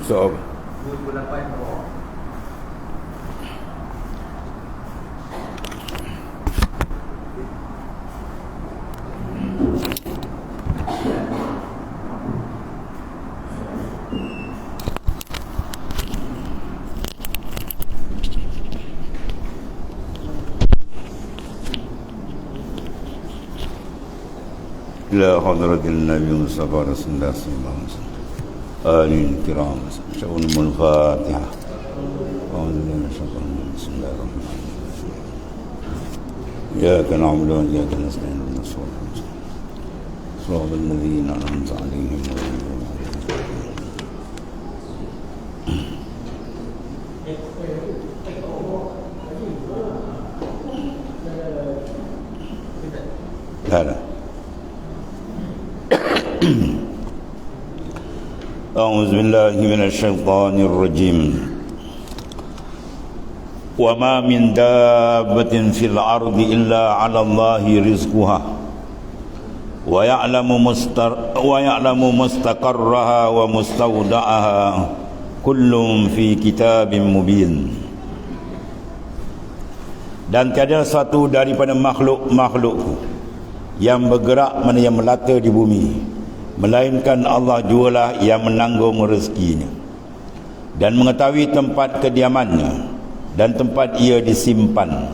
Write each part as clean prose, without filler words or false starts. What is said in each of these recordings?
So 28 bawah. إلى حضرة النبي المصطفى رسول الله صلى الله عليه وسلم آله الكرام شؤون الفاتحة أعوذ بالله من الشيطان الرجيم بسم الله الرحمن الرحيم إياك نعبد وإياك نستعين اهدنا الصراط المستقيم صراط الذين أنعمت عليهم غير المغضوب عليهم. هذا أعوذ بالله من الشيطان الرجيم وما من دابة في الأرض إلا على الله رزقها ويعلم مستقرها ومستودعها كل في كتاب مبين. Dan tiada satu daripada makhluk-makhluk yang bergerak mana yang melata di bumi, melainkan Allah jualah yang menanggung rezekinya dan mengetahui tempat kediamannya dan tempat ia disimpan.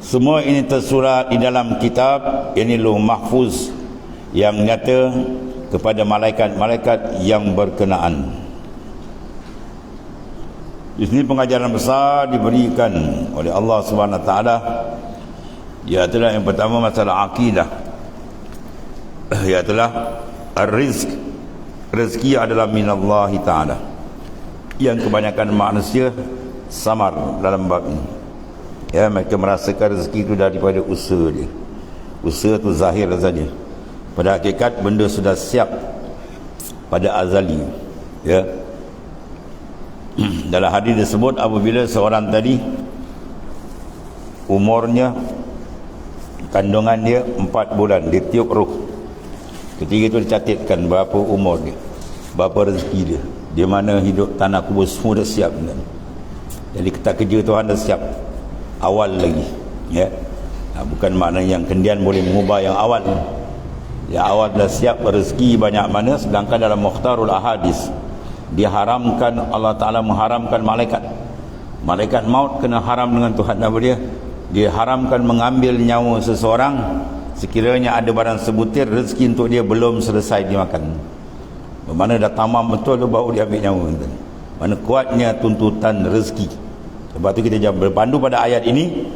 Semua ini tersurat di dalam kitab, ini Lauh Mahfuz yang nyata kepada malaikat-malaikat yang berkenaan. Di sini pengajaran besar diberikan oleh Allah Subhanahu Wa Taala. Iaitulah yang pertama masalah akidah, iaitulah ar-rizq. Rezeki adalah minallahi ta'ala, yang kebanyakan manusia samar dalam bab ini. Ya, mereka merasakan rezeki itu daripada usaha dia. Usaha itu zahir saja. Pada hakikat benda sudah siap pada azali. Ya. Dalam hadis disebut apabila seorang tadi umurnya, kandungan dia 4 bulan, dia tiup roh. Ketika itu dicatatkan berapa umur dia, berapa rezeki dia, di mana hidup tanah kubur semua dah siap. Jadi kita kerja Tuhan dah siap awal lagi, ya. Bukan makna yang kemudian boleh mengubah yang awal. Yang awal dah siap rezeki banyak mana, sedangkan dalam Mukhtarul Ahadis diharamkan, Allah Ta'ala mengharamkan malaikat maut kena haram dengan Tuhan. Apa dia? Dia haramkan mengambil nyawa seseorang sekiranya ada barang sebutir rezeki untuk dia belum selesai dimakan. Bermakna dah tamam betul tu baru dia ambil nyawa. Mana kuatnya tuntutan rezeki. Sebab tu kita jangan berpandu pada ayat ini,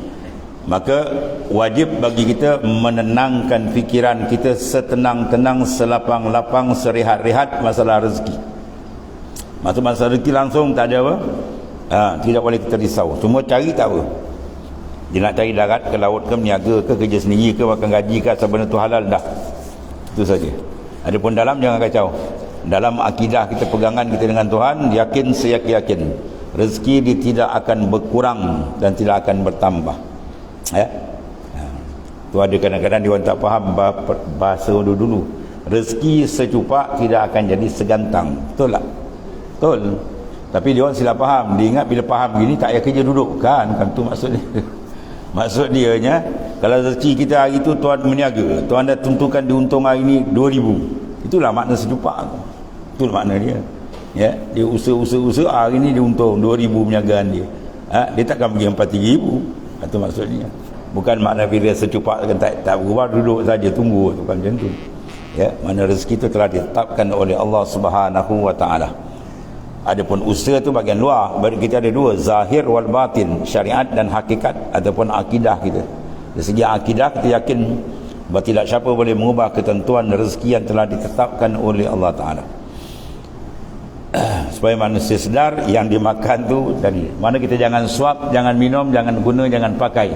maka wajib bagi kita menenangkan fikiran kita setenang-tenang, selapang-lapang, serehat-rehat masalah rezeki. Masalah rezeki langsung tak ada apa? Tidak boleh kita risau. Semua cari tak apa. Dia nak cari darat ke laut ke meniaga ke kerja sendiri ke makan gaji ke asal benda tu halal dah. Itu saja. Adapun dalam jangan kacau. Dalam akidah kita, pegangan kita dengan Tuhan, yakin seyakin-yakin rezeki dia tidak akan berkurang dan tidak akan bertambah. Ya. Tu ada kadang-kadang dia orang tak faham bahasa dulu. Rezeki secupak tidak akan jadi segantang. Betul tak? Betul. Tapi dia orang silap faham. Dia ingat bila faham gini tak payah kerja duduk. Kan tu maksud dia. Maksud dia nya, kalau rezeki kita hari itu Tuhan meniaga, Tuhan dah tentukan diuntung hari ini 2,000. Itulah makna secupak tu. Itulah makna dia. Ya, dia usaha hari ini dia untung 2,000 perniagaan dia. Dia takkan pergi 3,000. Itu maksudnya. Bukan makna bila secupak tak berubah, duduk saja tunggu, bukan macam tu. Ya, mana rezeki itu telah ditetapkan oleh Allah Subhanahu Wa Taala. Adapun usaha tu bagian luar. Baru kita ada dua, zahir wal batin, syariat dan hakikat ataupun akidah kita. Dari segi akidah kita yakin bahawa tidak siapa boleh mengubah ketentuan rezeki yang telah ditetapkan oleh Allah Ta'ala. Supaya manusia sedar yang dimakan tu tadi, mana kita jangan suap, jangan minum, jangan guna, jangan pakai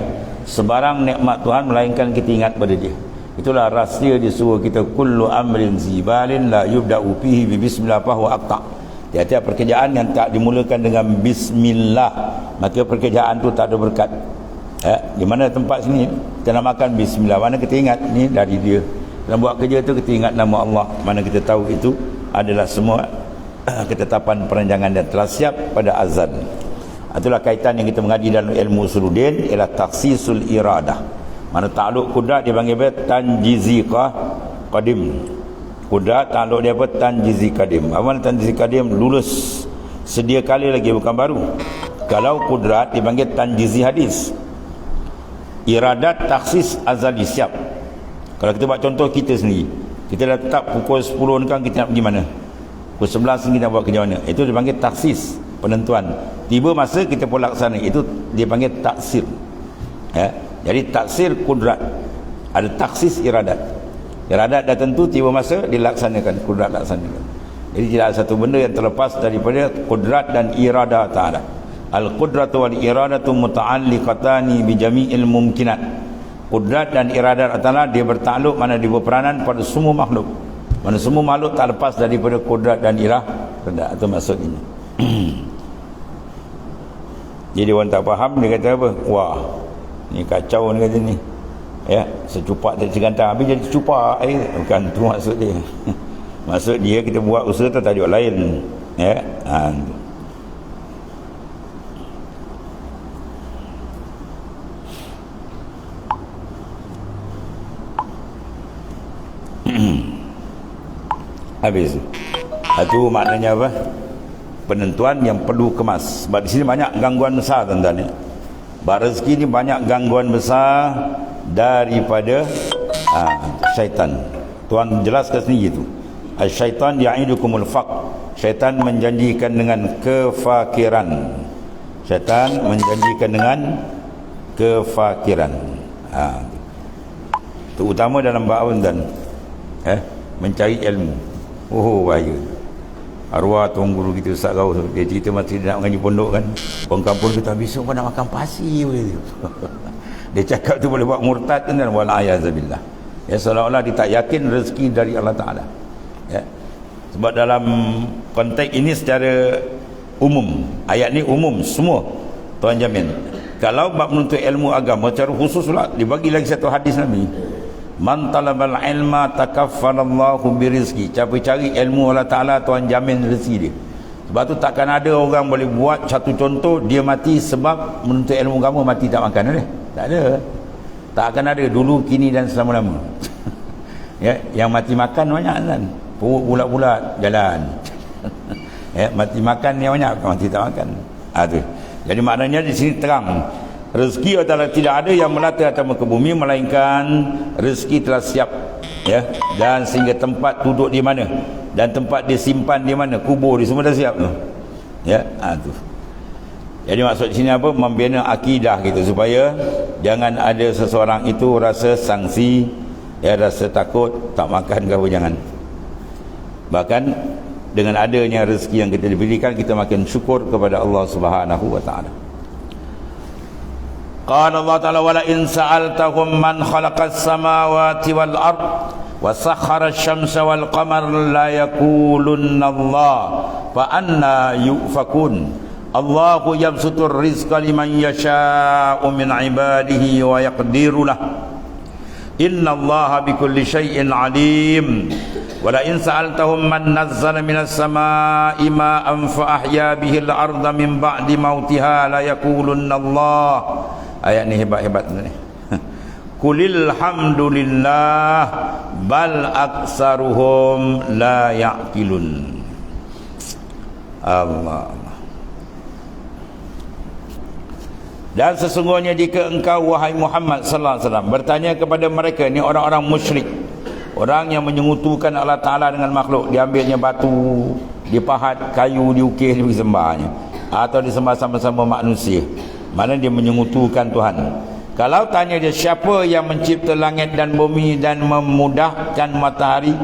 sebarang nikmat Tuhan melainkan kita ingat pada dia. Itulah rahsia disuruh kita kullu amrin zibalin la yubda'u fihi bi bismillah fa huwa aqta. Tiap-tiap pekerjaan yang tak dimulakan dengan bismillah, maka pekerjaan tu tak ada berkat. Di mana tempat sini kita nak makan bismillah, mana kita ingat ni dari dia. Dalam buat kerja tu kita ingat nama Allah, mana kita tahu itu adalah semua ketetapan perancangan dan telah siap pada azan. Itulah kaitan yang kita mengaji dalam ilmu usuluddin, ialah taksisul iradah. Mana takluk kudrat dia panggil apa? Tanjizi qadim. Kudrat takluk dia apa? Tanjizi qadim. Amal tanjizi qadim lulus sedia kali lagi, bukan baru. Kalau kudrat dipanggil tanjizi hadis. Iradat taksis azali siap. Kalau kita buat contoh kita sendiri, kita dah tetap pukul 10 ni kan kita nak pergi mana, pukul 11 ni kita nak buat kerja mana, itu dipanggil taksis, penentuan. Tiba masa kita pun laksana, itu dia panggil taksir. Jadi taksir kudrat, ada taksis iradat. Iradat dah tentu, tiba masa dilaksanakan, kudrat laksanakan. Jadi tidak ada satu benda yang terlepas daripada kudrat dan irada ta'ala. Al-qudratu wal iradatu muta'alliqatani bi jami'il mumkinat. Kudrat dan iradat ta'ala dia bertakluk, mana dia berperanan pada semua makhluk. Mana semua makhluk tak lepas daripada kudrat dan iradat. Itu maksudnya. Jadi orang tak faham, dia kata apa? Wah, ni kacau ni kata ni. Ya, secupak tak segantang, habis jadi secupak. Bukan tu maksud dia. Maksud dia kita buat usaha tu tajuk lain. Ya, habis. Itu maknanya apa? Penentuan yang perlu kemas. Sebab di sini banyak gangguan besar tuan-tuan. Rezeki ni banyak gangguan besar daripada syaitan. Tuan jelaskan sendiri tu. Syaitan ya'idukumul faqr. Syaitan menjanjikan dengan kefakiran. Syaitan menjanjikan dengan kefakiran. Terutama dalam bab dan mencari ilmu. Oh, bahaya. Arwah tuan guru kita Ustaz Gaus, dia cerita masa dia nak mengaji pondok kan, orang kampung kita, besok kau nak makan pasir boleh. Dia cakap tu boleh buat murtad kan, wala'ayazabillah. Ya, seolah-olah dia tak yakin rezeki dari Allah Ta'ala. Ya. Sebab dalam konteks ini secara umum, ayat ni umum semua, tuan jamin. Kalau bab menuntut ilmu agama secara khusus pula, dibagi lagi satu hadis Nabi, man talabal ilma takaffalallahu birizki. Siapa cari ilmu Allah Ta'ala, Tuhan jamin rezeki dia. Sebab tu takkan ada orang boleh buat satu contoh dia mati sebab menuntut ilmu agama mati tak makan ada? Tak ada. Tak akan ada dulu, kini dan selama-lama. Ya, yang mati makan banyak kan, perut bulat-bulat jalan. Ya, mati makan yang banyak, mati tak makan. Tu. Jadi maknanya di sini terang, rezeki adalah tidak ada yang melata atas muka bumi, melainkan rezeki telah siap, ya. Dan sehingga tempat duduk di mana dan tempat disimpan di mana, kubur di semua dah siap tu. Ya, tu. Jadi maksud sini apa? Membina akidah kita supaya jangan ada seseorang itu rasa sangsi, ya, rasa takut tak makan ke apa, jangan. Bahkan dengan adanya rezeki yang kita diberikan, kita makin syukur kepada Allah Subhanahu wa taala. Qala Allah Ta'ala wala in sa'altahum man khalaqas samawati wal ard wa sakhara asy-syamsa wal qamara la yaqulunna Allah fa anna yufakun. Allahu yabsutur rizqa liman yasha'u min ibadihi wa yaqdiru lah. Inna Allaha bikulli syai'in alim. Wala in sa'altahum man nazzala minas samaa'i ma'an fa ahya bihil arda min ba'di mautiha la yaqulunna Allah. Ayat ni hebat-hebat ni. Qulil hamdulillah bal aksaruhum la ya'qilun. Allah. Dan sesungguhnya jika engkau wahai Muhammad sallallahu alaihi wasallam bertanya kepada mereka, ni orang-orang musyrik, orang yang menyekutukan Allah Ta'ala dengan makhluk, diambilnya batu, dipahat kayu, diukir, disembahnya, atau disembah sama-sama manusia, mana dia menyekutukan Tuhan. Kalau tanya dia, siapa yang mencipta langit dan bumi dan memudahkan matahari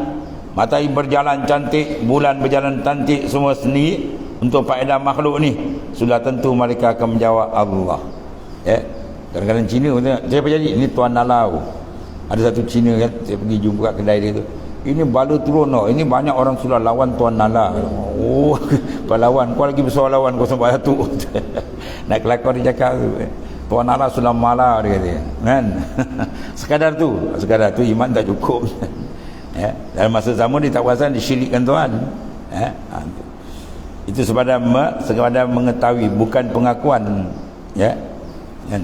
berjalan cantik, bulan berjalan cantik semua sendiri untuk faedah makhluk ni, sudah tentu mereka akan menjawab Allah. Ya, kadang-kadang Cina kata, saya apa jadi? Ini Tuan Nalau. Ada satu Cina kan, saya pergi jumpa kat kedai dia tu. Ini bala turun tau. Ini banyak orang sudah lawan Tuan Nala. Oh, pahlawan. Kau lagi besar lawan kau sampai satu. Nak kelakar dia cakap tu. Tuan Nala sudah malah dia kata. Kan? Sekadar tu iman tak cukup. Ya, dalam masa zaman dia tak perasan disyirikkan Tuhan. Ya, Itu sekadar mengetahui, bukan pengakuan, ya kan.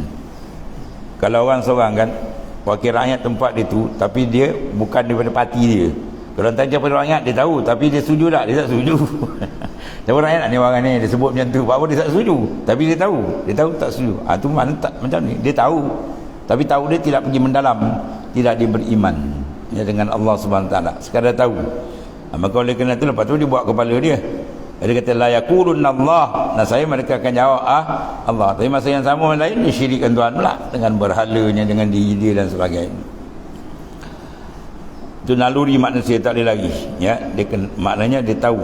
Kalau orang seorang kan wakil rakyat tempat itu, tapi dia bukan daripada parti dia. Kalau tanya pada rakyat, dia tahu, tapi dia setuju tak? Dia tak setuju. Siapa rakyat ni orang ni, dia sebut macam tu, apa dia tak setuju, tapi dia tahu tak setuju. Tu mana tak macam ni, dia tahu, tapi tahu dia tidak pergi mendalam, tidak dia beriman, ya, dengan Allah Subhanahu Wa Taala, sekadar tahu. Maka oleh kerana itu, lepas tu dia buat kepala dia. Dia kata la yaqulunna Allah. Nah, saya mereka akan jawab Allah. Tapi masa yang sama lain dia syirikkan Tuhan pula dengan berhalanya, dengan diri dia dan sebagainya. Itu naluri manusia, tak ada lagi, ya. Maknanya dia tahu.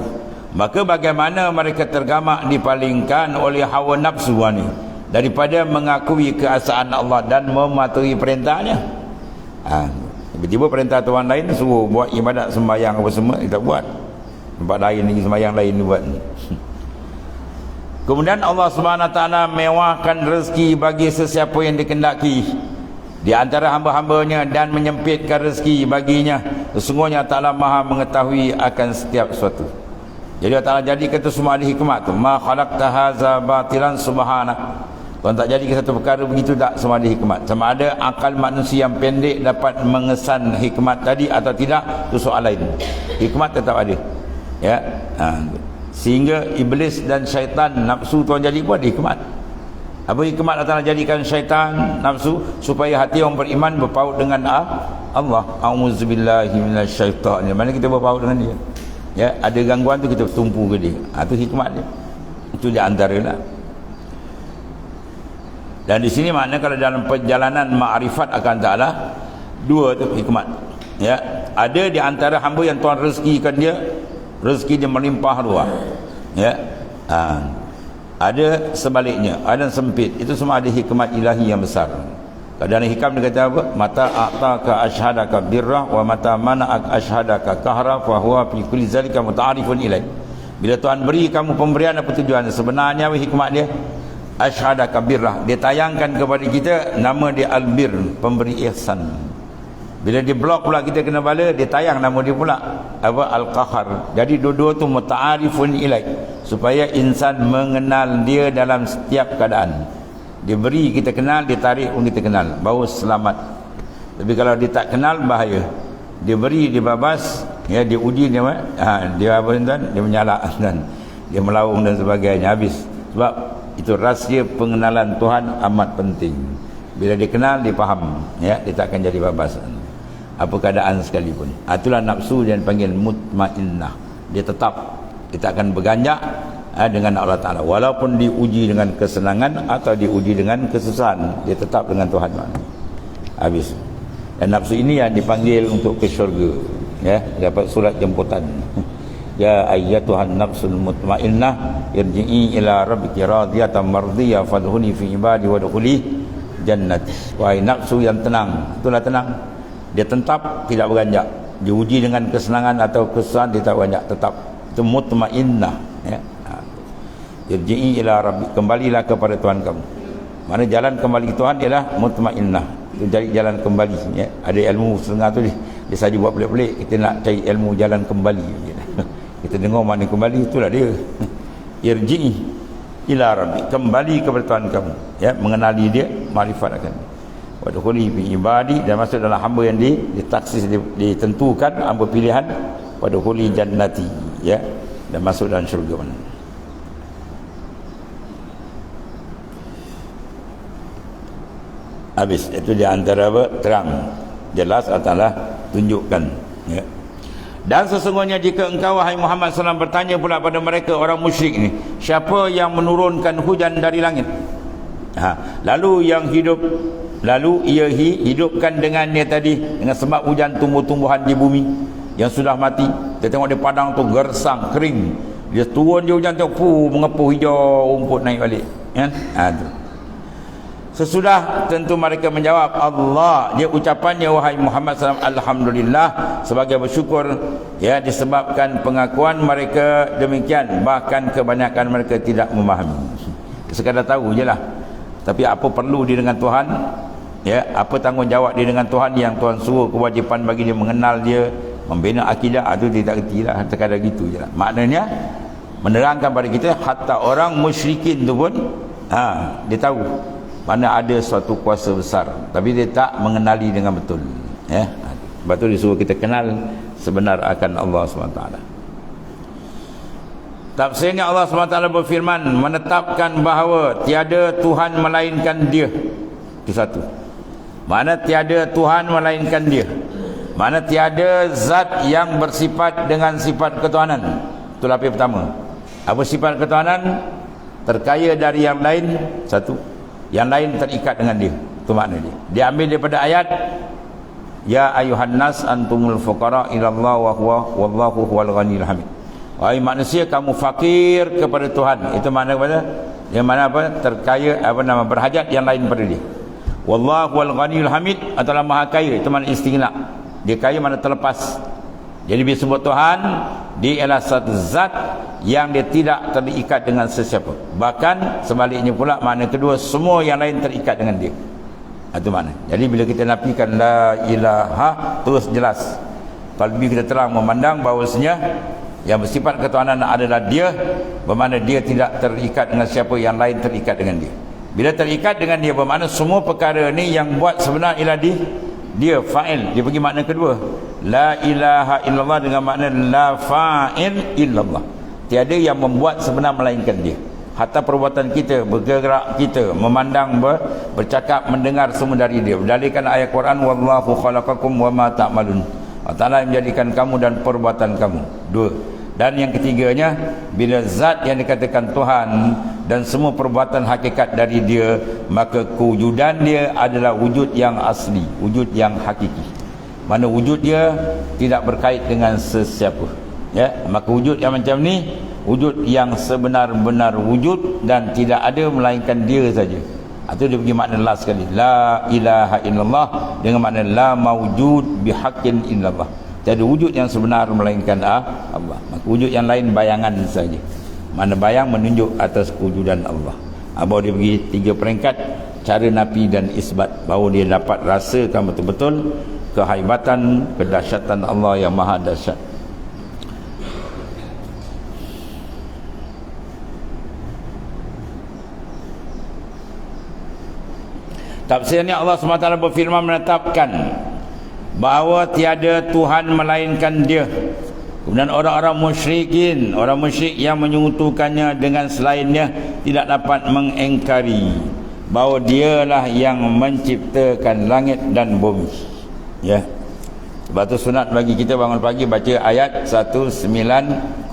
Maka bagaimana mereka tergamak dipalingkan oleh hawa nafsu ni daripada mengakui keesaan Allah dan mematuhi perintahnya. Tiba-tiba perintah Tuhan lain suruh buat ibadat sembahyang apa semua, kita buat. Tempat lain ni sembahyang lain ni buat. Kemudian Allah Subhanahu Wa Taala mewahkan rezeki bagi sesiapa yang dikehendaki di antara hamba-hambanya dan menyempitkan rezeki baginya. Sesungguhnya Ta'ala Maha mengetahui akan setiap sesuatu. Jadi Allah Ta'ala jadikan itu semua ada hikmat tu. Ma khalaqta hadza batilan subhanak. Tuhan tak jadikan satu perkara begitu, tak, semua ada hikmat. Sama ada akal manusia yang pendek dapat mengesan hikmat tadi atau tidak, itu soal lain. Hikmat tetap ada, ya. Sehingga iblis dan syaitan nafsu Tuhan jadi pun ada hikmat. Apa hikmat Allah Ta'ala jadikan syaitan nafsu? Supaya hati orang beriman berpaut dengan Allah. A'udzubillahi minasyaitanir. Mana kita berpaut dengan dia, ya. Ada gangguan tu kita tumpu ke dia. Itu hikmat dia. Itu di antara lah. Dan di sini makna kalau dalam perjalanan ma'rifat akan Ta'ala, dua tu hikmat, ya. Ada di antara hamba yang Tuhan rezekikan dia, rezeki dia melimpah ruah, ya. Ada sebaliknya, ada yang sempit. Itu semua ada hikmat ilahi yang besar. Kadang hikam dia kata apa? Mata a'taka ashhadaka birrah wa mata mana'ak ashhadaka kahra fa huwa fi kulli zalika muta'arifun ilaih. Bila Tuhan beri kamu pemberian, apa tujuan? Sebenarnya apa hikmat dia? Ashhadaka birrah, dia tayangkan kepada kita nama dia Al-Bir, pemberi ihsan. Bila dia blok pula kita kena bala, dia tayang nama dia pula apa? Al-Qahar. Jadi dua-dua tu muta'arifun ilaih, supaya insan mengenal dia dalam setiap keadaan. Dia beri kita kenal, dia tarik pun kita kenal, baru selamat. Tapi kalau dia tak kenal, bahaya. Dia beri, dia babas, ya, dia uji, dia dia apa tuan? Dia menyalak dan dia melaung dan sebagainya, habis. Sebab itu rahsia pengenalan Tuhan amat penting. Bila dia kenal, dia faham, ya, dia tak akan jadi babas apa keadaan sekalipun. Itulah nafsu yang dipanggil mutmainnah. Dia tetap, dia tak akan berganjak dengan Allah Ta'ala, walaupun diuji dengan kesenangan atau diuji dengan kesusahan, dia tetap dengan Tuhan. Habis. Dan nafsu ini yang dipanggil untuk ke syurga, ya, dapat surat jemputan. Ya ayyatuhan nafsul mutmainnah irji'i ila rabbiki radiyatan mardiyah fadkhuli fi ibadi wadkhuli jannati. Wahai nafsu yang tenang, itulah tenang. Dia tetap tidak beranjak. Diuji dengan kesenangan atau kesusahan, dia tak beranjak, tetap. Itu mutmainnah, ya. Irji'i ila rabbik, kembalilah kepada Tuhan kamu. Mana jalan kembali ke Tuhan ialah mutmainnah. Itu cari jalan kembali, ya. Ada ilmu setengah tu dia saja buat pelik-pelik. Kita nak cari ilmu jalan kembali. Kita dengar mana kembali, itulah dia. Irji'i ila rabbik, kembali kepada Tuhan kamu, ya, mengenali dia, makrifat akan wadkhuli fi ibadi, dan masuk dalam hamba yang ditaksis, ditentukan hamba pilihan, wadkhuli jannati, ya, dan masuk dalam syurga mana. Habis. Itu di antara apa? Terang, jelas Allah tunjukkan, ya. Dan sesungguhnya jika engkau wahai Muhammad SAW bertanya pula pada mereka orang musyrik ni, siapa yang menurunkan hujan dari langit? Lalu yang hidup, lalu ia hidupkan dengannya tadi, dengan sebab hujan tumbuh-tumbuhan di bumi yang sudah mati. Kita tengok di padang tu gersang, kering. Dia turun je hujan tu, mengepuh, hijau, rumput naik balik, kan? Tu. Sesudah tentu mereka menjawab Allah, dia ucapannya wahai Muhammad SAW, alhamdulillah, sebagai bersyukur, ya, disebabkan pengakuan mereka demikian, bahkan kebanyakan mereka tidak memahami. Sekadar tahu je lah, tapi apa perlu dia dengan Tuhan, ya, apa tanggungjawab dia dengan Tuhan yang Tuhan suruh, kewajipan bagi dia mengenal dia, membina akidah, itu dia tak kerti lah, sekadar gitu je lah. Maknanya menerangkan pada kita hatta orang musyrikin tu pun dia tahu mana ada suatu kuasa besar, tapi dia tak mengenali dengan betul, ya. Sebab tu disuruh kita kenal sebenar akan Allah SWT. Tafsirnya Allah SWT berfirman menetapkan bahawa tiada Tuhan melainkan Dia. Itu satu. Mana tiada Tuhan melainkan Dia. Mana tiada zat yang bersifat dengan sifat ketuhanan. Itu lapis pertama. Apa sifat ketuhanan? Terkaya dari yang lain, satu. Yang lain terikat dengan Dia. Itu makna dia. Dia ambil daripada ayat ya ayuhan nas antumul fuqara ilallah wa huwa wallahu huwal ghaniyul hamid. Wahai manusia, kamu fakir kepada Tuhan. Itu makna kepada yang mana apa? Terkaya berhajat yang lain pada Dia. Wallahu huwal ghaniyul hamid adalah maha kaya. Itu makna istighna. Dia kaya mana terlepas. Jadi bila sebut Tuhan, dia ialah satu zat yang dia tidak terikat dengan sesiapa. Bahkan sebaliknya pula makna kedua, semua yang lain terikat dengan dia. Itu makna. Jadi bila kita nafikan la ilaha, terus jelas. Kalbi kita terang memandang bahawasanya yang bersifat ketuhanan adalah Dia, bermakna Dia tidak terikat dengan siapa, yang lain terikat dengan Dia. Bila terikat dengan Dia, bermakna semua perkara ni yang buat sebenar ialah Dia fa'il. Dia bagi makna kedua, la ilaha illallah dengan makna la fa'il illallah. Tiada yang membuat sebenar melainkan Dia. Hatta perbuatan kita, bergerak kita, memandang, bercakap, mendengar, semua dari Dia. Berdalilkan ayat Quran wallahu khalaqakum wa ma ta'malun. Allah Ta'ala menjadikan kamu dan perbuatan kamu. Dua. Dan yang ketiganya, bila zat yang dikatakan Tuhan dan semua perbuatan hakikat dari Dia, maka kewujudan Dia adalah wujud yang asli, wujud yang hakiki. Mana wujud Dia tidak berkait dengan sesiapa, ya. Maka wujud yang macam ni wujud yang sebenar-benar wujud dan tidak ada melainkan Dia saja. Itu dia bagi makna last sekali, la ilaha illallah dengan makna la mawjud bihaqqin illallah. Tiada wujud yang sebenar melainkan Allah. Maka wujud yang lain bayangan saja. Mana bayang menunjuk atas kewujudan Allah. Bahawa dia bagi 3 peringkat cara nafi dan isbat, bahawa dia dapat rasakan betul-betul kehaibatan, kedahsyatan Allah yang maha dahsyat. Tafsirnya Allah SWT berfirman menetapkan bahawa tiada Tuhan melainkan Dia. Kemudian orang-orang musyrikin, orang musyrik yang menyekutukannya dengan selainnya tidak dapat mengingkari bahawa Dialah yang menciptakan langit dan bumi. Ya. Sebab tu sunat bagi kita bangun pagi baca ayat 190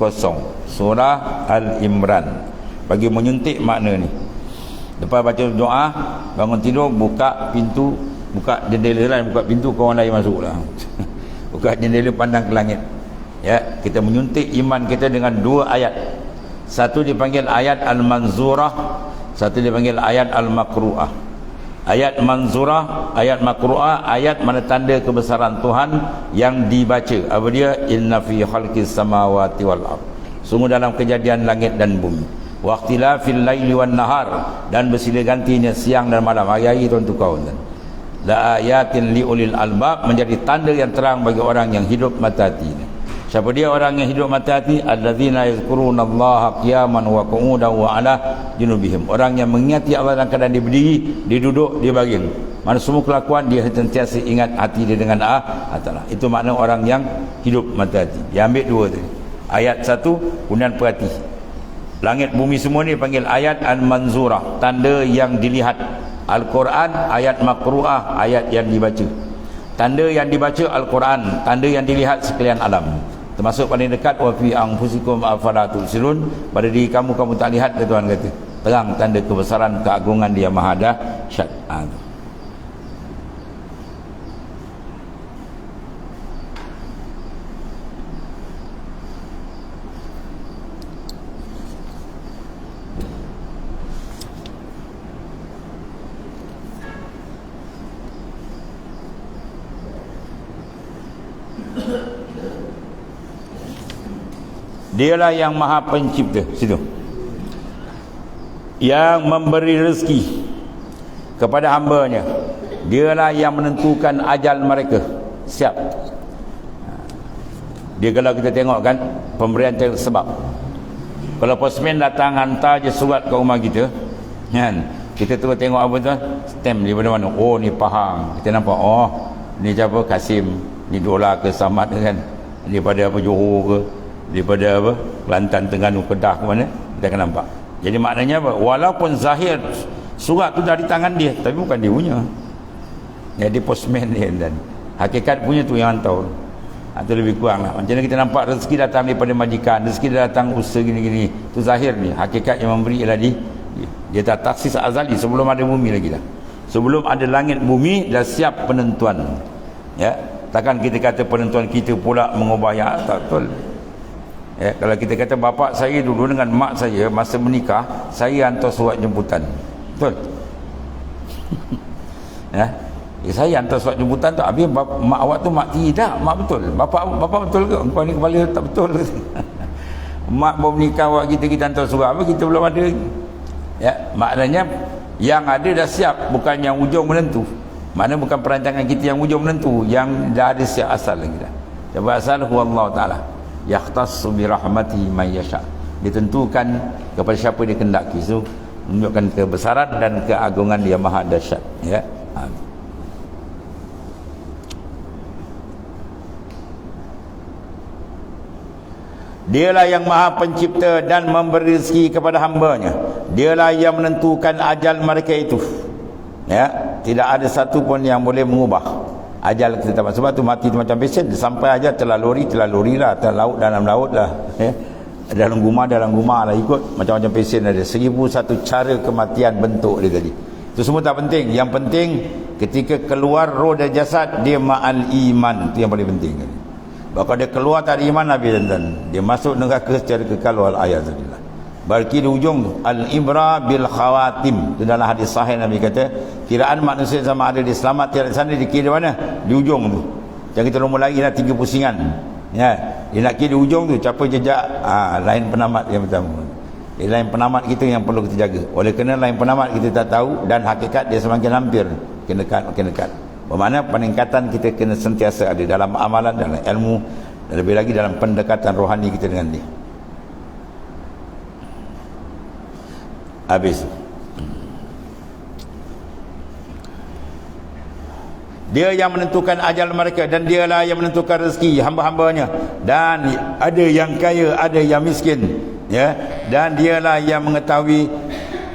surah Al-Imran bagi menyuntik makna ni. Lepas baca doa, bangun tidur, buka pintu, buka jendela lah, buka pintu, kawan lain masuk lah. Buka jendela, pandang ke langit. Ya, kita menyuntik iman kita dengan 2 ayat. Satu dipanggil ayat Al-Manzurah, satu dipanggil ayat Al-Makru'ah. Ayat Manzurah, ayat Makru'ah, ayat mana tanda kebesaran Tuhan yang dibaca. Apa dia? Inna fi khalqis samawati wal ard. Sungguh dalam kejadian langit dan bumi. Waqtilafil laili wan nahar, dan bersilih gantinya siang dan malam, hari-hari tuan tukar. La ayatin liulil albab, menjadi tanda yang terang bagi orang yang hidup mata hati. Siapa dia orang yang hidup mata hati? Alladzina yazkurunallaha qiyaman wa qu'udan wa ala junubihim. Orang yang mengingati Allah dalam keadaan dia berdiri, dia duduk, dia baring. Mana semua kelakuan dia sentiasa ingat hati dia dengan Allah. Itu makna orang yang hidup mata hati. Dia ambil 2 tadi. Ayat 1, kemudian perhati. Langit bumi semua ni panggil ayat Al-Manzurah, tanda yang dilihat. Al-Quran ayat Makru'ah, ayat yang dibaca. Tanda yang dibaca Al-Quran, tanda yang dilihat sekalian alam. Termasuk paling dekat wa fi anfusikum afala tubsirun, pada diri kamu tak lihat, Tuhan kata. Terang tanda kebesaran keagungan Dia maha dahsyat. Dialah yang maha pencipta. Situ, yang memberi rezeki kepada hamba-Nya. Dialah yang menentukan ajal mereka. Siap. Dia, kalau kita tengok kan, pemberian sebab. Kalau postman datang hantar je surat ke rumah kita, kan, kita terus tengok apa tu, stamp daripada mana. Oh ni Pahang. Kita nampak, oh ni siapa, Kasim, ni Dolar ke Samad kan, daripada apa, Johor ke, daripada apa, Kelantan, Terengganu, Kedah ke mana, kita akan nampak. Jadi maknanya apa, walaupun zahir surat tu dari tangan dia, tapi bukan dia punya. Jadi postman dia, dan hakikat punya tu yang hantar. Itu lebih kurang lah. Macam mana kita nampak rezeki datang daripada majikan, rezeki datang usaha gini-gini, itu zahir ni. Hakikat yang memberi ialah dia dah taksis azali sebelum ada bumi lagi dah. Sebelum ada langit bumi dah siap penentuan. Ya, takkan kita kata penentuan kita pula mengubah yang tak betul. Ya, kalau kita kata bapak saya dulu dengan mak saya masa menikah, saya hantar surat jemputan. Betul? Ya. Saya hantar surat jemputan tu, habis mak awak tu mak tidak, mak betul. Bapak betul ke? Engkau ni kepala tak betul. Mak baru menikah awak kita hantar surat, apa kita belum ada. Ya, maknanya yang ada dah siap, bukan yang ujung menentu. Maknanya bukan perancangan kita yang ujung menentu, yang dah ada siap asal lagi dah. Sebab asal huwallahu taala yahtassu bi rahmatihi man yasha. Ditentukan kepada siapa dia kehendaki. So menunjukkan kebesaran dan keagungan dia maha dahsyat, ya. Dialah yang maha pencipta dan memberi rezeki kepada hambanya. Dialah yang menentukan ajal mereka itu. Ya, tidak ada satu pun yang boleh mengubah ajal kita. Sebab tu mati tu macam pesen, sampai ajal terlaluri lah, terlaut dalam laut lah, ya. Dalam gumar lah, ikut macam-macam pesen ada. 1001 cara kematian bentuk dia tadi. Itu semua tak penting. Yang penting ketika keluar roh dari jasad, dia ma'al iman. Itu yang paling penting. Bahkan dia keluar tak ada iman, Nabi dan dia masuk neraka secara kekal wal ayazillah. Berarti di ujung al-ibra bil khawatim. Itu dalam hadis sahih Nabi kata, kiraan manusia sama ada di selamat tiada di sana, dikira mana? Di ujung tu. Jangan kita nombor lagi lah 3 pusingan. Ya, dia nak kira di ujung tu, capai jejak lain penamat yang pertama. Lain penamat kita yang perlu kita jaga. Oleh kerana lain penamat kita tak tahu, dan hakikat dia semakin hampir, makin dekat. Bermakna peningkatan kita kena sentiasa ada dalam amalan, dalam ilmu, dan lebih lagi dalam pendekatan rohani kita dengan dia. Habis. Dia yang menentukan ajal mereka, dan dialah yang menentukan rezeki hamba-hambanya. Dan ada yang kaya, ada yang miskin, ya. Dan dialah yang mengetahui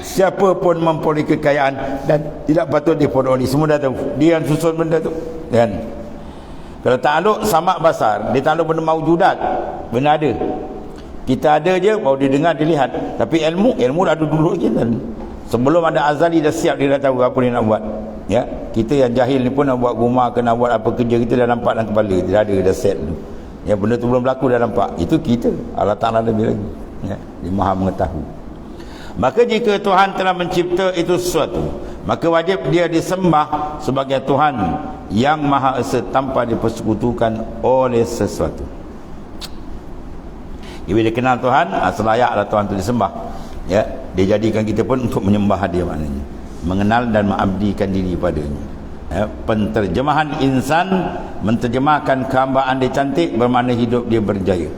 siapa pun mempunyai kekayaan dan tidak patut diperoleh. Semua dah tahu. Dia yang susun benda tu. Dan kalau takluk samak basar, dia takluk benda maujudat, benda ada. Kita ada je, baru dia dengar, dia lihat. Tapi ilmu dah ada dulu lagi kan. Sebelum ada azali dah siap, dia dah tahu apa dia nak buat. Ya, kita yang jahil ni pun nak buat rumah ke nak buat apa kerja, kita dah nampak dalam kepala, dia dah ada, dah set tu. Ya, benda tu belum berlaku dah nampak. Itu kita. Allah Taala lebih lagi. Ya, dia Maha mengetahui. Maka jika Tuhan telah mencipta itu sesuatu, maka wajib dia disembah sebagai Tuhan yang Maha Esa tanpa dipersekutukan oleh sesuatu. Bila dia kenal Tuhan, selayaklah Tuhan itu disembah. Ya, dia jadikan kita pun untuk menyembah dia, maknanya mengenal dan mengabdikan diri padanya. Ya, penterjemahan insan menterjemahkan kehambaan dia cantik, bermakna hidup dia berjaya.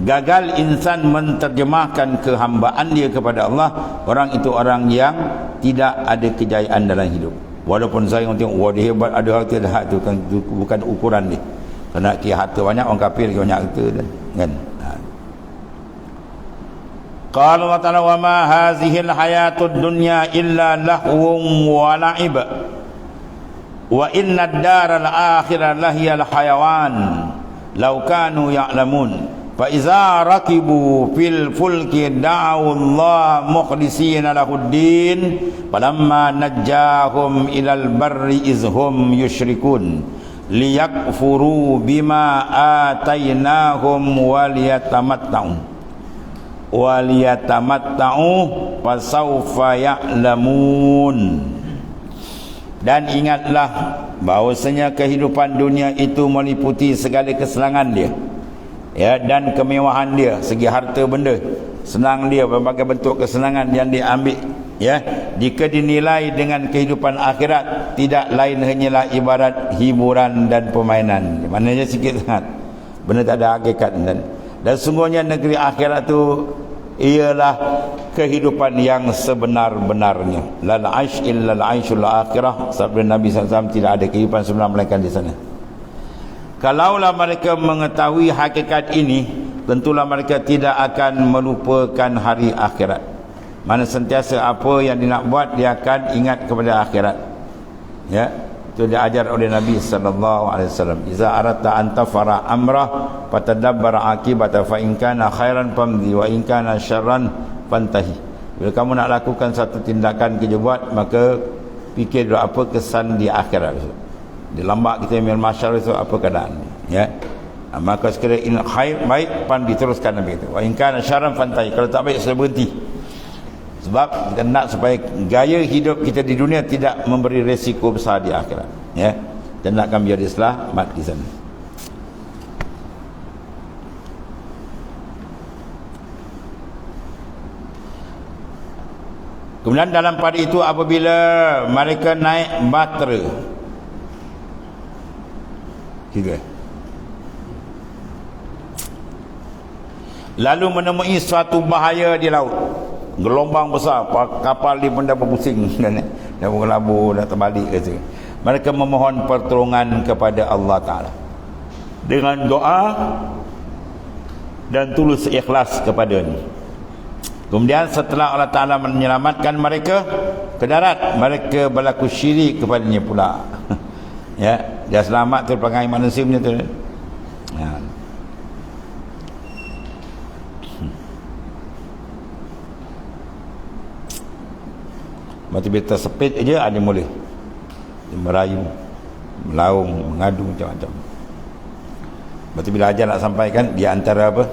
Gagal insan menterjemahkan kehambaan dia kepada Allah, orang itu orang yang tidak ada kejayaan dalam hidup. Walaupun saya tengok, wah dia hebat, ada harta, ada hak tu kan, bukan ukuran dia. Kena kira harta banyak, orang kafir lagi banyak harta kan. Qala Allah Ta'ala, wa ma hazihil hayatud dunya illa lahwun wa la'ib wa inna ad-daral akhirah lahiyal hayawan law kanu ya'lamun. فَإِذَا رَكِبُوا فِي الْفُلْكِ دَعَوُا اللَّهَ مُخْلِصِينَ لَهُ الدِّينَ فَلَمَّا نَجَّاهُمْ إِلَى الْبَرِّ إِذْ هُمْ يُشْرِكُونَ لِيَكْفُرُوا بِمَا آتَيْنَاهُمْ وَلِيَتَمَتَّعُوا فَسَوْفَ يَعْلَمُونَ. Dan ingatlah bahawasanya kehidupan dunia itu meliputi segala kesenangan dia, ya, dan kemewahan dia, segi harta benda, senang dia, berbagai bentuk kesenangan yang dia ambil, ya. Jika dinilai dengan kehidupan akhirat, tidak lain hanyalah ibarat hiburan dan permainan. Maknanya sikit sangat, benda tak ada hakikat. Dan sungguhnya negeri akhirat tu ialah kehidupan yang sebenar-benarnya. Lal aish illa al aishul akhirah, sabda Nabi SAW, tidak ada kehidupan sebenar melainkan di sana. Kalaulah mereka mengetahui hakikat ini, tentulah mereka tidak akan melupakan hari akhirat. Mana sentiasa apa yang dia nak buat, dia akan ingat kepada akhirat. Ya, itu diajar oleh Nabi SAW. Iza aratta anta fara amrah fatadabbar akibata, fa in kana khairan famdi wa in kana syarran fantahi. Bila kamu nak lakukan satu tindakan kerja buat, maka fikir dulu apa kesan di akhirat itu. Di lambak kita mil masyar itu apa keadaan, ya. Maka sekiranya in khair, baik, pan diteruskan Nabi itu. Wa in kana syarran fantahi, kalau tak baik sudah berhenti. Sebab kita nak supaya gaya hidup kita di dunia tidak memberi resiko besar di akhirat, ya. Dan nakkan biar selamat di sana. Kemudian dalam pada itu apabila mereka naik bahtera, gitu, lalu menemui suatu bahaya di laut, gelombang besar, kapal dia pun dah berpusing dan dah bergelabur, dah terbalik kata. Mereka memohon pertolongan kepada Allah Ta'ala dengan doa dan tulus ikhlas kepadanya. Kemudian setelah Allah Ta'ala menyelamatkan mereka ke darat, mereka berlaku syirik kepadanya pula. Ya, dia selamat terperangai manusia punya tu. Ya. Mati bila tersepit aja ada boleh dia merayu, melaung, mengadu macam-macam. Mati bila ajar nak sampaikan, dia antara apa?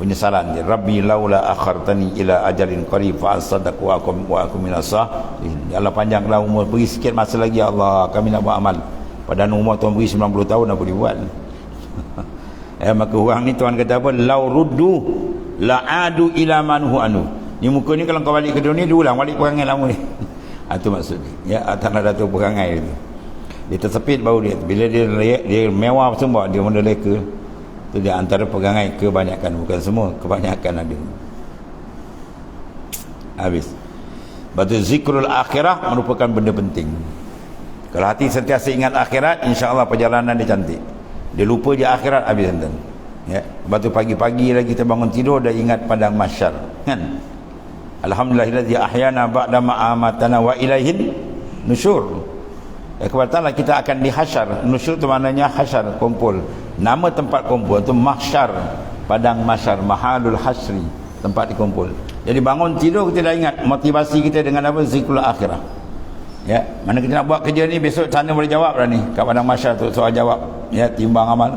Penyesalan dia. Rabbi laula akhartani ila ajalin qarib fa asaddaq wa akum minas salihin. Ya Allah, panjanglah umur, beri sikit masa lagi ya Allah, kami nak buat amal. Padahal umur tuan beri 90 tahun apa dia buat. Maka orang ni Tuhan kata apa? Lau ruddu la'adu ila manhu anu. Ni muka ni kalau kau balik ke dunia, dia ulang balik perangai lama ni. Itu maksud dia. Ya, tanah datuk perangai itu. Dia tersepit baru dia. Bila dia mewah semua, dia mula leka. Itu dia antara perangai kebanyakan, bukan semua, kebanyakan ada. Habis. Batu zikrul akhirah merupakan benda penting. Kalau hati sentiasa ingat akhirat, insya-Allah perjalanan dia cantik. Dia lupa je akhirat, habis enten. Ya, batu pagi-pagi lagi kita bangun tidur dah ingat padang mahsyar, kan? Alhamdulillahillazi ahyana ba'da ma amatana wa ilaihin nusyur. Kepada Allah kita akan dihasyar. Nusyur itu maknanya hasyar, kumpul. Nama tempat kumpul itu mahsyar, padang mahsyar, mahalul hasri, tempat dikumpul. Jadi bangun tidur kita dah ingat motivasi kita dengan apa? Zikrul akhirah. Ya, mana kita nak buat kerja ni, besok sana boleh jawab dah ni kat padang mahsyar tu soal jawab, ya, timbang amal.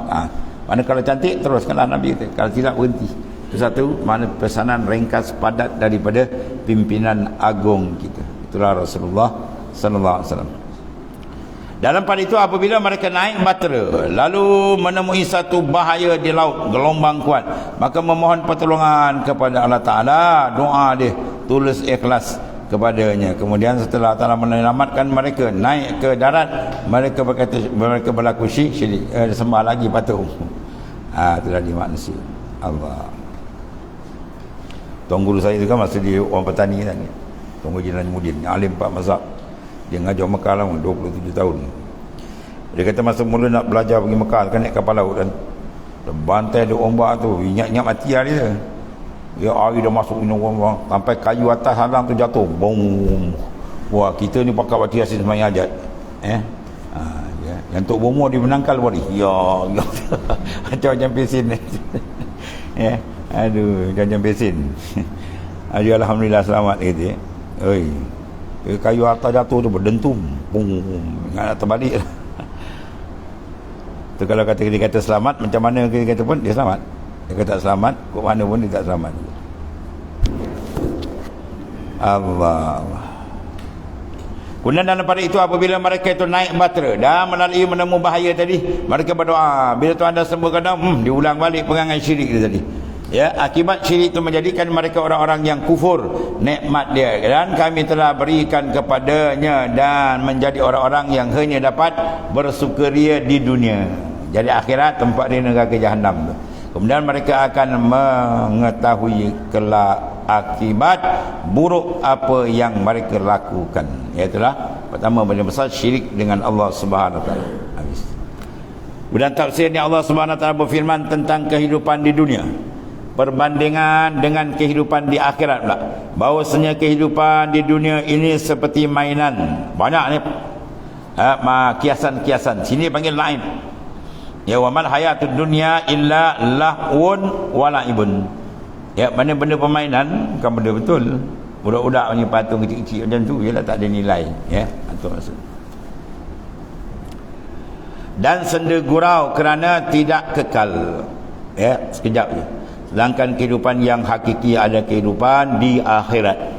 Mana kalau cantik teruskanlah Nabi kata, kalau tidak berhenti. Itu satu mana pesanan ringkas padat daripada pimpinan agung kita. Itulah Rasulullah sallallahu alaihi wasallam. Dalam pada itu apabila mereka naik bahtera lalu menemui satu bahaya di laut, gelombang kuat, maka memohon pertolongan kepada Allah Ta'ala, doa dia tulus ikhlas kepadanya. Kemudian setelah Allah Ta'ala menyelamatkan mereka naik ke darat, mereka berkata, mereka berlaku syirik, sembah lagi patung. Itulah dia manusia. Allah. Tuan guru saya tu kan masa dia orang petani kan, Tuan Guru Jinan Mudin, alim 4 mazhab. Dia ngajar Mekah lama 27 tahun. Dia kata masa mula nak belajar pergi Mekah kan, naik kapal laut kan, bantai ada ombak tu, ingat-ingat mati lah dia. Dia air dah masuk minum ombak, sampai kayu atas halang tu jatuh, boom. Wah, kita ni pakai batu yasin semayang hajat. Yang Tok Bomo dia menangkal bari. Ya. Macam-macam pesin. Aduh, macam-macam pesin. Aduh, alhamdulillah selamat kata. Oi. Kayu atas jatuh tu berdentum. Boom. Ingat nak terbalik lah. Tu kalau dia kata selamat, macam mana dia kata pun dia selamat. Dia kata selamat, kok mana pun dia tak selamat. Allah. Kemudian dalam pada itu apabila mereka itu naik bahtera dan melalui menemu bahaya tadi, mereka berdoa. Bila Tuhan dah sembuhkan dah, diulang balik perangai syirik dia tadi. Ya, akibat syirik itu menjadikan mereka orang-orang yang kufur nikmat dia, dan kami telah berikan kepadanya dan menjadi orang-orang yang hanya dapat bersukaria di dunia. Jadi akhirat tempat dia neraka jahanam tu. Kemudian mereka akan mengetahui kelak akibat buruk apa yang mereka lakukan. Iaitulah pertama, paling besar syirik dengan Allah Subhanahu Wa Taala. Habis. Kemudian tafsirnya, Allah Subhanahu Wa Taala berfirman tentang kehidupan di dunia perbandingan dengan kehidupan di akhirat pula. Bahawasanya kehidupan di dunia ini seperti mainan. Banyak ni kiasan-kiasan. Sini panggil lain. Ya, wa mal hayatud dunya illa lahun wa laibun. Ya, mana benda permainan bukan benda betul. Budak-budak ni patung kecil-kecil macam tu ialah tak ada nilai, ya. Itu maksud. Dan senda gurau kerana tidak kekal. Ya, sekejap je. Sedangkan kehidupan yang hakiki ada kehidupan di akhirat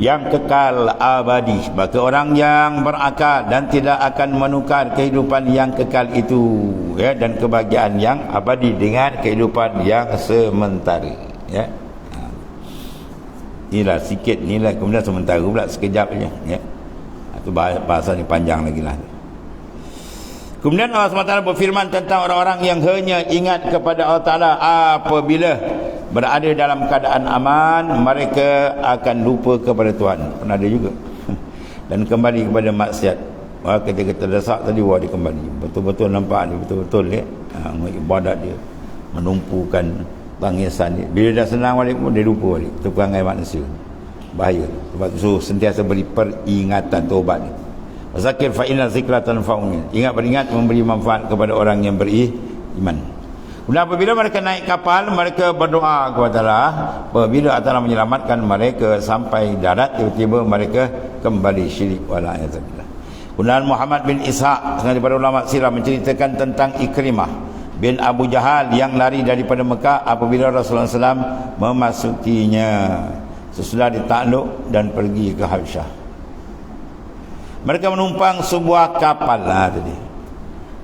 yang kekal abadi. Maka orang yang berakal dan tidak akan menukar kehidupan yang kekal itu, ya, dan kebahagiaan yang abadi dengan kehidupan yang sementara, ya. Inilah sikit nilai, kemudian sementara pula sekejap je, ya. Itu bahasa ni panjang lagi lah. Kemudian Allah SWT berfirman tentang orang-orang yang hanya ingat kepada Allah Ta'ala apabila berada dalam keadaan aman, mereka akan lupa kepada Tuhan. Pernah ada juga. Dan kembali kepada maksiat. Ketika terdesak tadi, dia kembali. Betul-betul nampak dia, betul-betul ya. Ibadat dia, menumpukan tangisan dia. Bila dah senang balik pun, dia lupa balik. Itu perangai manusia. Bahaya. Sebab itu sentiasa beri peringatan taubat ni. Zakir fa inna zikra tanfa'un. Ingat beringat memberi manfaat kepada orang yang beriman. Kemudian apabila mereka naik kapal, mereka berdoa kepada Allah. Apabila Allah menyelamatkan mereka sampai darat, tiba-tiba mereka kembali syirik wala yazabillah. Kemudian Muhammad bin Ishaq, daripada ulama sirah, menceritakan tentang Ikrimah bin Abu Jahal yang lari daripada Mekah apabila Rasulullah SAW memasukinya sesudah ditakluk dan pergi ke Habsyah. Mereka menumpang sebuah kapal tadi.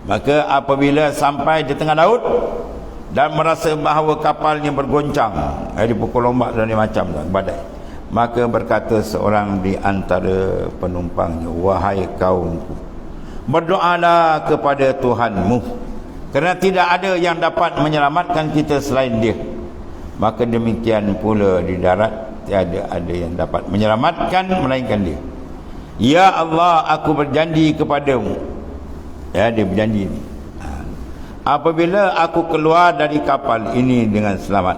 Maka apabila sampai di tengah laut dan merasa bahawa kapalnya bergoncang, dipukul ombak dan macam badai, maka berkata seorang di antara penumpangnya, wahai kaumku, berdoalah kepada Tuhanmu, kerana tidak ada yang dapat menyelamatkan kita selain Dia. Maka demikian pula di darat, tiada ada yang dapat menyelamatkan melainkan Dia. Ya Allah, aku berjanji kepadamu. Ya, dia berjanji ni. Apabila aku keluar dari kapal ini dengan selamat,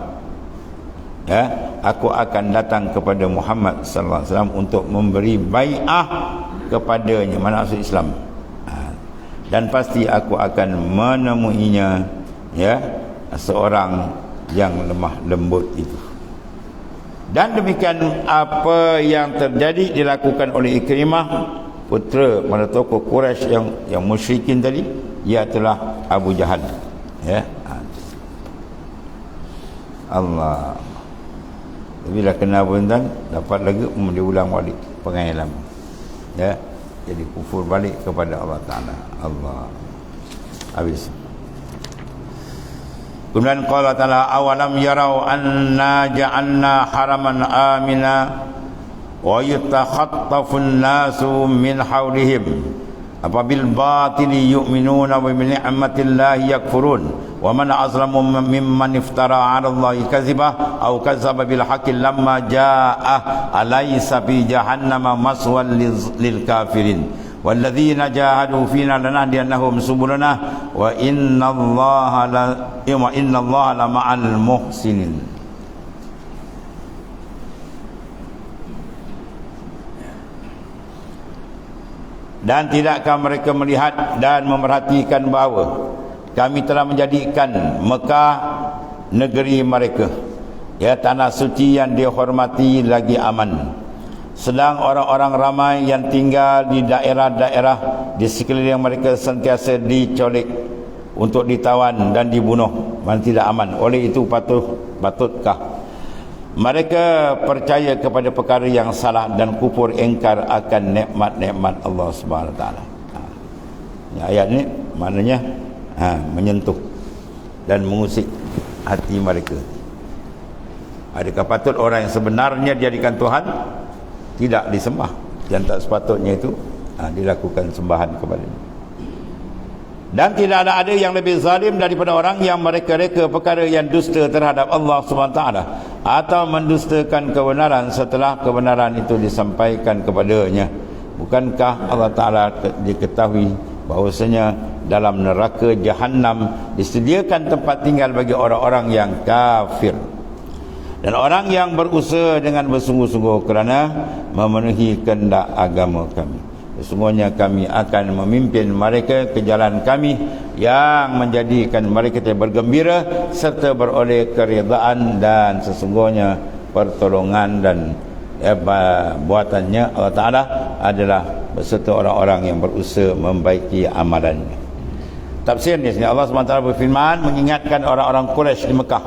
ya, aku akan datang kepada Muhammad sallallahu alaihi wasallam untuk memberi bai'ah kepadanya, mana maksud Islam. Dan pasti aku akan menemuinya, ya, seorang yang lemah lembut itu. Dan demikian apa yang terjadi dilakukan oleh Ikrimah, putera pada tokoh Quraisy yang musyrikin tadi, ialah Abu Jahal, ya. Allah. Bila kena buntan, dapat lagi diulang balik pengailan, ya. Jadi kufur balik kepada Allah Ta'ala. Allah. Habis. Kemudian qala ta'ala, awalam yarau anna ja'alna haraman amina wa yatakhattafun nasu min hawlihim afabil batili yu'minuna wa bi ni'matillahi yakfurun wa man azlamu mimman iftara 'ala Allahi kadhiba aw kadzdzaba bil haqqi lamma jaa'a alaysa fi jahannama maswan lil kafirin walladzina jahadu fina lanahdiyannahum subulana wa innallaha la ma'al muhsinin. Dan tidakkah mereka melihat dan memerhatikan bahawa kami telah menjadikan Mekah negeri mereka, ya, tanah suci yang dihormati lagi aman, sedang orang-orang ramai yang tinggal di daerah-daerah di sekeliling mereka sentiasa dicolik untuk ditawan dan dibunuh, mana tidak aman. Oleh itu patutkah mereka percaya kepada perkara yang salah dan kufur ingkar akan nikmat-nikmat Allah Subhanahu Wa Taala. Ayat ni maknanya menyentuh dan mengusik hati mereka. Adakah patut orang yang sebenarnya dijadikan Tuhan tidak disembah, yang tak sepatutnya itu dilakukan sembahan kepadanya. Dan tidak ada yang lebih zalim daripada orang yang mereka-reka perkara yang dusta terhadap Allah SWT atau mendustakan kebenaran setelah kebenaran itu disampaikan kepadanya. Bukankah Allah Ta'ala diketahui bahawasanya dalam neraka Jahannam disediakan tempat tinggal bagi orang-orang yang kafir dan orang yang berusaha dengan bersungguh-sungguh kerana memenuhi kehendak agama kami. Sesungguhnya kami akan memimpin mereka ke jalan kami yang menjadikan mereka bergembira serta beroleh keridaan, dan sesungguhnya pertolongan dan buatannya Allah Ta'ala adalah beserta orang-orang yang berusaha membaiki amalannya. Tafsir di sini Allah SWT berfirman mengingatkan orang-orang Quraisy di Mekah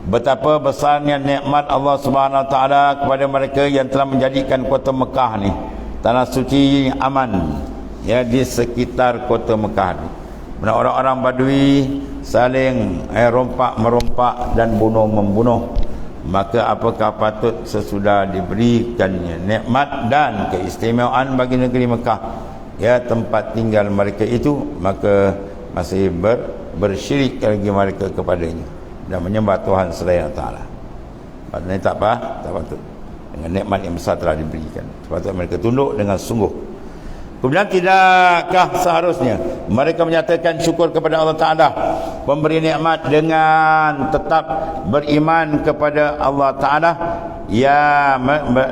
betapa besarnya nikmat Allah SWT kepada mereka yang telah menjadikan kota Mekah ni tanah suci aman di sekitar kota Mekah ni. Orang-orang Badui saling rompak-merompak dan bunuh-membunuh. Maka apakah patut sesudah diberikannya nikmat dan keistimewaan bagi negeri Mekah, tempat tinggal mereka itu, maka masih bersyirik lagi mereka kepadanya dan menyembah Tuhan selain Allah Ta'ala. Maksudnya tak patut. Dengan nikmat yang besar telah diberikan, sepatutnya mereka tunduk dengan sungguh. Kemudian tidakkah seharusnya mereka menyatakan syukur kepada Allah Ta'ala pemberi nikmat dengan tetap beriman kepada Allah Ta'ala,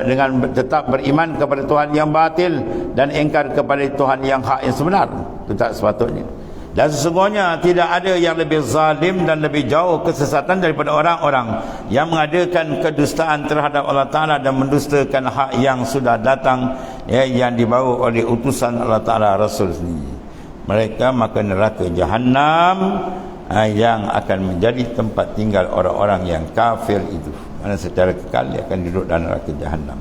dengan tetap beriman kepada Tuhan yang batil dan engkar kepada Tuhan yang hak yang sebenar? Itu tak sepatutnya. Dan sesungguhnya tidak ada yang lebih zalim dan lebih jauh kesesatan daripada orang-orang yang mengadakan kedustaan terhadap Allah Ta'ala dan mendustakan hak yang sudah datang, yang dibawa oleh utusan Allah Ta'ala Rasul sendiri. Mereka maka neraka Jahannam yang akan menjadi tempat tinggal orang-orang yang kafir itu, mana secara kekal dia akan duduk dalam neraka Jahannam.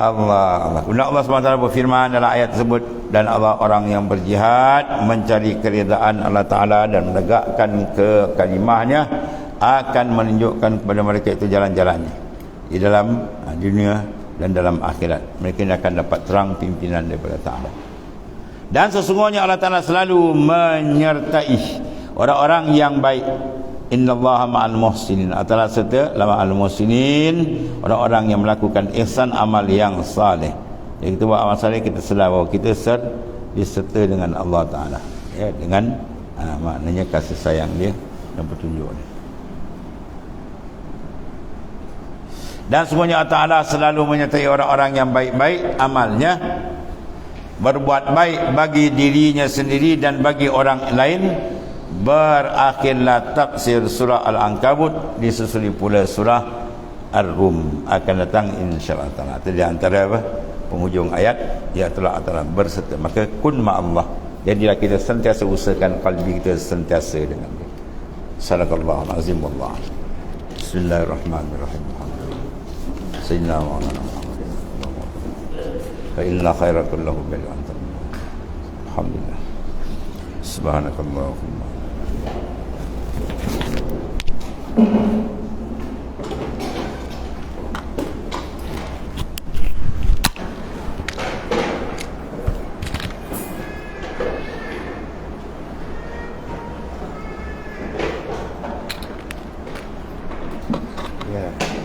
Allah SWT berfirman dalam ayat tersebut, dan Allah orang yang berjihad mencari keridaan Allah Ta'ala dan menegakkan kalimahnya akan menunjukkan kepada mereka itu jalan-jalannya di dalam dunia dan dalam akhirat. Mereka ini akan dapat terang pimpinan daripada Ta'ala. Dan sesungguhnya Allah Ta'ala selalu menyertai orang-orang yang baik. Innallaha ma'al muhsinin, atalah serta ma'al muhsinin, orang-orang yang melakukan ihsan amal yang saleh. Jadi kita buat amal saleh, kita sedar bahawa kita diserta dengan Allah Ta'ala, dengan maknanya kasih sayang dia dan petunjuk dia. Dan semuanya Allah Ta'ala selalu menyertai orang-orang yang baik-baik amalnya, berbuat baik bagi dirinya sendiri dan bagi orang lain. Berakhirlah tafsir surah Al-Ankabut, disusuli pula surah Ar-Rum akan datang insya-Allah taala. Itu di antara penghujung ayat, ya telah Allah berserta. Maka kun ma'allah, jadilah kita sentiasa usahakan qalbi kita sentiasa dengan dia. Sadaqallahul azim wallah. Bismillahirrahmanirrahim. Sayyidina Muhammad fa inna khaira kullahu bil antam. Alhamdulillah. Subhanakallahumma. Yeah.